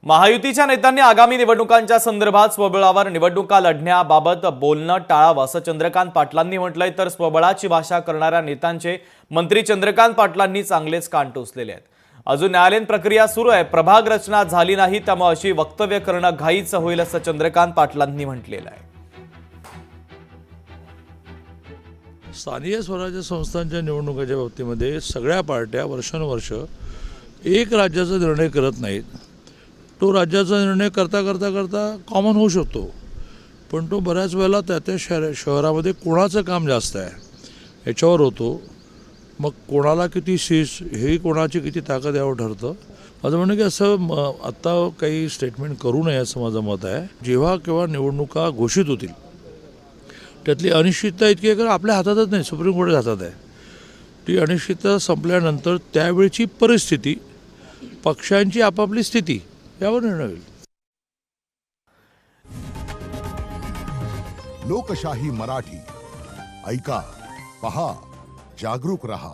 महायुतीच्या नेत्यांनी आगामी निवडणुकांच्या संदर्भात स्वबळावर निवडणुका लढण्याबाबत बोलणं टाळावं असं चंद्रकांत पाटलांनी म्हटलंय। तर स्वबळाची भाषा करणाऱ्या नेत्यांचे मंत्री चंद्रकांत पाटलांनी चांगलेच कान टोचलेले आहेत। अजून न्यायालयीन प्रक्रिया सुरू आहे, प्रभाग रचना झाली नाही, त्यामुळे अशी वक्तव्य करणं घाईचं होईल असं चंद्रकांत पाटलांनी म्हटलेलं आहे। स्थानीय स्वराज्य संस्थांच्या निवडणुकाच्या बाबतीमध्ये सगळ्या पार्ट्या वर्षानुवर्ष एक राज्याचा निर्णय करत नाहीत। तो राज्याचा निर्णय करता करता करता कॉमन होऊ शकतो, पण तो बऱ्याच वेळेला त्या शहरामध्ये कोणाचं काम जास्त आहे याच्यावर होतो। मग कोणाला किती सीट्स, हे कोणाची किती ताकद यावर ठरतं। माझं म्हणणं की असं आत्ता काही स्टेटमेंट करू नये असं माझं मत आहे। जेव्हा केव्हा निवडणुका घोषित होतील त्यातली अनिश्चितता इतकी आहे, कारण आपल्या हातातच नाही, सुप्रीम कोर्टाच्या हातात आहे। ती अनिश्चितता संपल्यानंतर त्यावेळची परिस्थिती, पक्षांची आपापली स्थिती यावर निर्णय होईल। लोकशाही मराठी ऐका, पहा, जागरूक रहा।